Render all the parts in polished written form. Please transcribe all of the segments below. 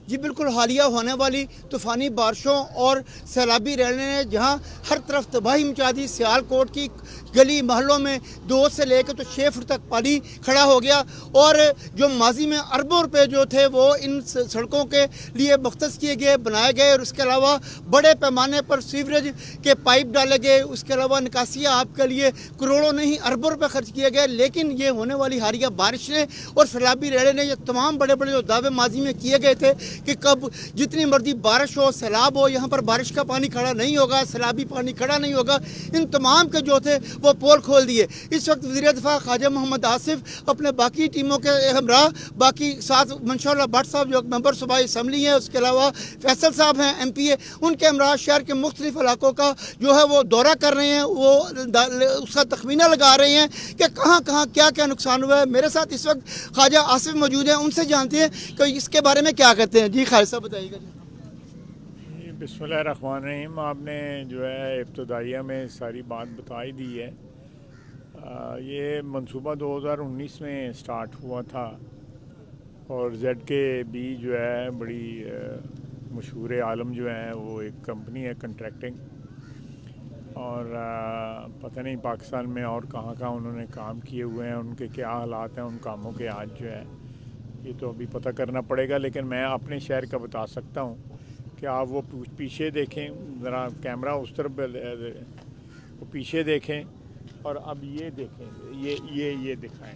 جی بالکل، حالیہ ہونے والی طوفانی بارشوں اور سیلابی ریلنے نے جہاں ہر طرف تباہی مچا دی، سیالکوٹ کی گلی محلوں میں 2 سے لے کے تو 6 فٹ تک پانی کھڑا ہو گیا، اور جو ماضی میں اربوں روپے جو تھے وہ ان سڑکوں کے لیے مختص کیے گئے، بنائے گئے، اور اس کے علاوہ بڑے پیمانے پر سیوریج کے پائپ ڈالے گئے، اس کے علاوہ نکاسیہ آپ کے لیے کروڑوں نہیں اربوں روپے خرچ کیے گئے، لیکن یہ ہونے والی حالیہ بارش نے اور سیلابی ریلے نے یہ تمام بڑے بڑے جو دعوے ماضی میں کیے گئے تھے کہ کب جتنی مرضی بارش ہو، سیلاب ہو، یہاں پر بارش کا پانی کھڑا نہیں ہوگا، سیلابی پانی کھڑا نہیں ہوگا، ان تمام کے جو تھے وہ پول کھول دیے۔ اس وقت وزیر دفاع خواجہ محمد آصف اپنے باقی ٹیموں کے ہمراہ، باقی ساتھ منشاء اللہ بٹ صاحب جو ممبر صوبائی اسمبلی ہیں، اس کے علاوہ فیصل صاحب ہیں ایم پی اے، ان کے ہمراہ شہر کے مختلف علاقوں کا جو ہے وہ دورہ کر رہے ہیں، وہ اس کا تخمینہ لگا رہے ہیں کہ کہاں کہاں کیا کیا نقصان ہوا ہے۔ میرے ساتھ اس وقت خواجہ آصف موجود ہیں، ان سے جانتے ہیں کہ اس کے بارے میں کیا کہتے ہیں۔ جی خالد صاحب بتائیے گا۔ بسم اللہ الرحمن الرحیم۔ آپ نے جو ہے ابتدائیہ میں ساری بات بتا ہی دی ہے۔ یہ منصوبہ 2019 میں سٹارٹ ہوا تھا، اور زیڈ کے بھی جو ہے بڑی مشہور عالم جو ہیں، وہ ایک کمپنی ہے کنٹریکٹنگ، اور پتہ نہیں پاکستان میں اور کہاں کہاں انہوں نے کام کیے ہوئے ہیں، ان کے کیا حالات ہیں ان کاموں کے آج جو ہے یہ تو ابھی پتہ کرنا پڑے گا، لیکن میں اپنے شہر کا بتا سکتا ہوں کہ آپ وہ پیچھے دیکھیں، ذرا کیمرہ اس طرف وہ پیچھے دیکھیں، اور اب یہ دیکھیں، یہ دکھائیں،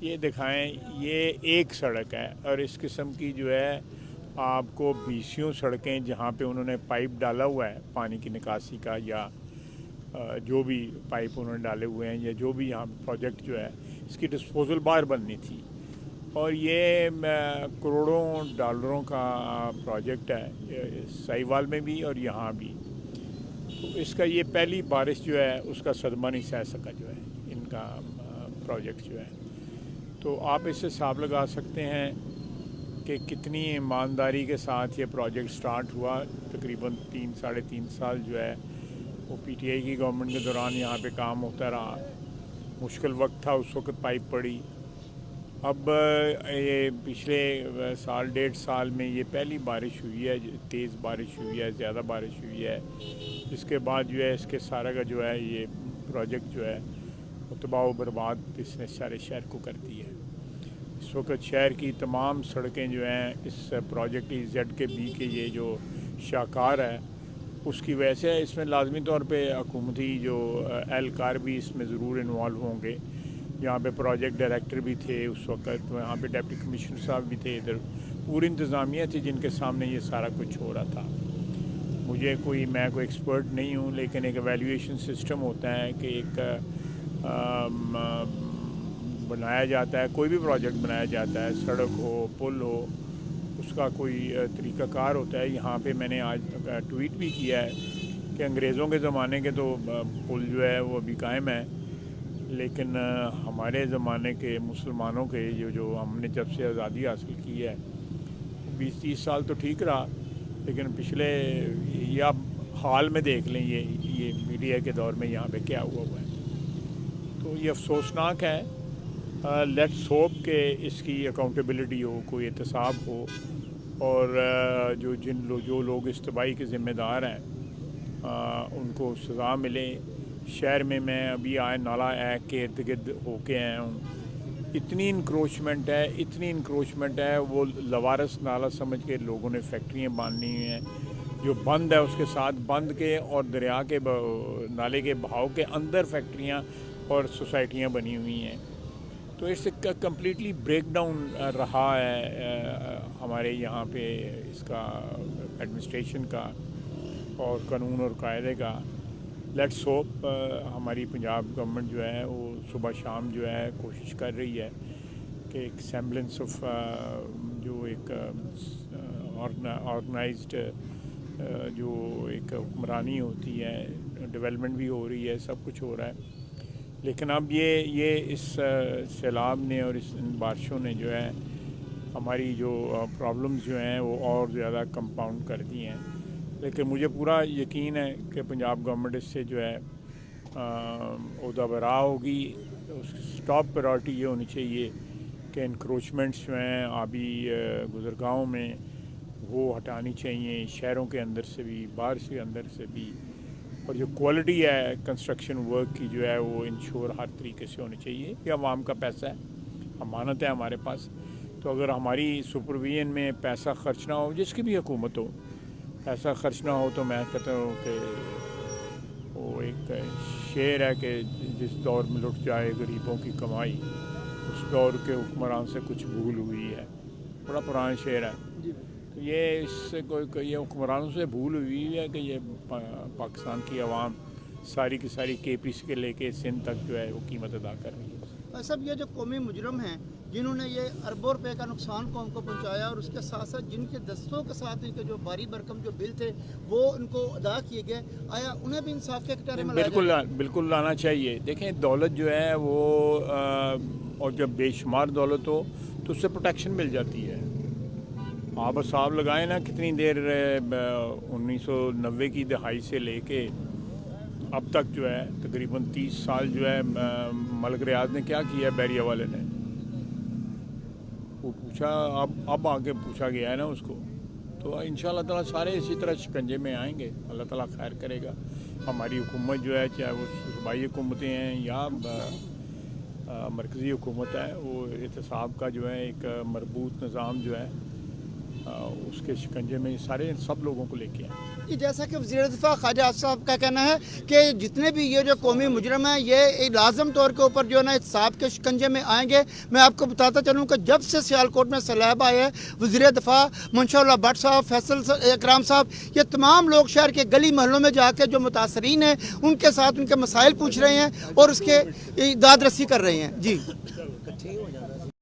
یہ دکھائیں، یہ ایک سڑک ہے، اور اس قسم کی جو ہے آپ کو 20 سڑکیں جہاں پہ انہوں نے پائپ ڈالا ہوا ہے پانی کی نکاسی کا، یا جو بھی پائپ انہوں نے ڈالے ہوئے ہیں، یا جو بھی یہاں پروجیکٹ جو ہے اس کی ڈسپوزل باہر بننی تھی، اور یہ کروڑوں ڈالروں کا پروجیکٹ ہے، سائیوال میں بھی اور یہاں بھی۔ تو اس کا یہ پہلی بارش جو ہے اس کا صدمہ نہیں سہ سکا جو ہے ان کا پروجیکٹ جو ہے۔ تو آپ اس سے حساب لگا سکتے ہیں کہ کتنی ایمانداری کے ساتھ یہ پروجیکٹ سٹارٹ ہوا۔ تقریباً 3-3.5 سال جو ہے وہ پی ٹی آئی کی گورنمنٹ کے دوران یہاں پہ کام ہوتا رہا، مشکل وقت تھا، اس وقت پائپ پڑی۔ اب یہ پچھلے سال 1.5 سال میں یہ پہلی بارش ہوئی ہے، تیز بارش ہوئی ہے، زیادہ بارش ہوئی ہے، اس کے بعد جو ہے اس کے سارا کا جو ہے یہ پروجیکٹ جو ہے وہ تباہ و برباد اس نے سارے شہر کو کر دی ہے۔ اس وقت شہر کی تمام سڑکیں جو ہیں اس پروجیکٹ زیڈ کے بی کے یہ جو شاہکار ہے اس کی وجہ سے، اس میں لازمی طور پہ حکومتی جو اہلکار بھی اس میں ضرور انوالو ہوں گے۔ یہاں پہ پروجیکٹ ڈائریکٹر بھی تھے اس وقت، وہاں پہ ڈپٹی کمشنر صاحب بھی تھے، ادھر پوری انتظامیہ تھی جن کے سامنے یہ سارا کچھ ہو رہا تھا۔ میں کوئی ایکسپرٹ نہیں ہوں، لیکن ایک ایویلیویشن سسٹم ہوتا ہے کہ ایک بنایا جاتا ہے، کوئی بھی پروجیکٹ بنایا جاتا ہے، سڑک ہو، پل ہو، اس کا کوئی طریقہ کار ہوتا ہے۔ یہاں پہ میں نے آج ٹویٹ بھی کیا ہے کہ انگریزوں کے زمانے کے تو پل جو ہے وہ ابھی قائم ہے، لیکن ہمارے زمانے کے مسلمانوں کے جو ہم نے جب سے آزادی حاصل کی ہے 20-30 سال تو ٹھیک رہا، لیکن پچھلے یا آپ حال میں دیکھ لیں یہ میڈیا کے دور میں یہاں پہ کیا ہوا ہے، تو یہ افسوسناک ہے۔ لیٹس ہوپ کہ اس کی اکاؤنٹیبلٹی ہو، کوئی احتساب ہو، اور جو لوگ اس تباہی کے ذمہ دار ہیں ان کو سزا ملے۔ شہر میں ابھی نالا ایک کے ارد گرد ہو کے آیا ہوں، اتنی انکروچمنٹ ہے، وہ لوارس نالا سمجھ کے لوگوں نے فیکٹریاں باندھنی ہوئی ہیں، جو بند ہے اس کے ساتھ بند کے، اور دریا کے نالے کے بہاؤ کے اندر فیکٹریاں اور سوسائٹیاں بنی ہوئی ہیں۔ تو اس سے کمپلیٹلی بریک ڈاؤن رہا ہے ہمارے یہاں پہ اس کا ایڈمنسٹریشن کا اور قانون اور قاعدے کا۔ لیٹس ہوپ ہماری پنجاب گورنمنٹ جو ہے وہ صبح شام جو ہے کوشش کر رہی ہے کہ ایک سیمبلنس آف جو ایک آرگنائزڈ جو ایک حکمرانی ہوتی ہے، ڈیولپمنٹ بھی ہو رہی ہے، سب کچھ ہو رہا ہے، لیکن اب یہ اس سیلاب نے اور اس بارشوں نے جو ہے ہماری جو پرابلمز جو ہیں وہ اور زیادہ کمپاؤنڈ کر دی ہیں۔ لیکن مجھے پورا یقین ہے کہ پنجاب گورنمنٹ اس سے جو ہے عہدہ برا ہوگی۔ اس کی ٹاپ پرائرٹی یہ ہونی چاہیے کہ انکروچمنٹس جو ہیں آبی گزرگاہوں میں وہ ہٹانی چاہیے، شہروں کے اندر سے بھی، باہر سے اندر سے بھی، اور جو کوالٹی ہے کنسٹرکشن ورک کی جو ہے وہ انشور ہر طریقے سے ہونی چاہیے. یہ عوام کا پیسہ ہے، امانت ہے ہمارے پاس. تو اگر ہماری سپرویژن میں پیسہ خرچ نہ ہو، جس کی بھی حکومت ہو، پیسہ خرچ نہ ہو، تو میں کہتا ہوں کہ وہ ایک شعر ہے کہ جس دور میں لٹ جائے غریبوں کی کمائی، اس دور کے حکمران سے کچھ بھول ہوئی ہے. بڑا پرانا شعر ہے. تو یہ اس سے یہ حکمرانوں سے بھول ہوئی ہے کہ یہ پاکستان کی عوام ساری کی ساری کے پی سے لے کے سندھ تک جو ہے وہ قیمت ادا کر رہی ہے. صاحب یہ جو قومی مجرم ہیں جنہوں نے یہ اربوں روپے کا نقصان قوم کو پہنچایا، اور اس کے ساتھ ساتھ جن کے دستوں کے ساتھ ان کے جو بھاری بھرکم جو بل تھے وہ ان کو ادا کیے گئے، آیا انہیں بھی انصاف کے کٹہرے میں لایا جائے؟ بالکل لانا چاہیے. دیکھیں دولت جو ہے وہ اور جب بے شمار دولت ہو تو اس سے پروٹیکشن مل جاتی ہے. آپ حساب لگائیں نا کتنی دیر 1990 کی دہائی سے لے کے اب تک جو ہے تقریباً 30 سال جو ہے ملک ریاض نے کیا کیا ہے. بیریا والے نے وہ پوچھا، اب آگے پوچھا گیا ہے نا اس کو. تو انشاءاللہ تعالیٰ سارے اسی طرح شکنجے میں آئیں گے. اللہ تعالیٰ خیر کرے گا. ہماری حکومت جو ہے چاہے وہ صوبائی حکومتیں ہیں یا مرکزی حکومت ہے، وہ احتساب کا جو ہے ایک مربوط نظام جو ہے اس کے شکنجے میں سارے سب لوگوں کو لے کے آئیں. جیسا کہ وزیر دفاع خواجہ آصف صاحب کا کہنا ہے کہ جتنے بھی یہ جو قومی مجرم ہیں یہ لازم طور کے اوپر جو ہے نا احتساب کے شکنجے میں آئیں گے. میں آپ کو بتاتا چلوں کہ جب سے سیالکوٹ میں سیلاب آئے ہیں، وزیر دفاع منشاء اللہ بٹ صاحب، فیصل اکرام صاحب، یہ تمام لوگ شہر کے گلی محلوں میں جا کے جو متاثرین ہیں ان کے ساتھ ان کے مسائل پوچھ رہے ہیں اور اس کے داد رسی کر رہے ہیں. جی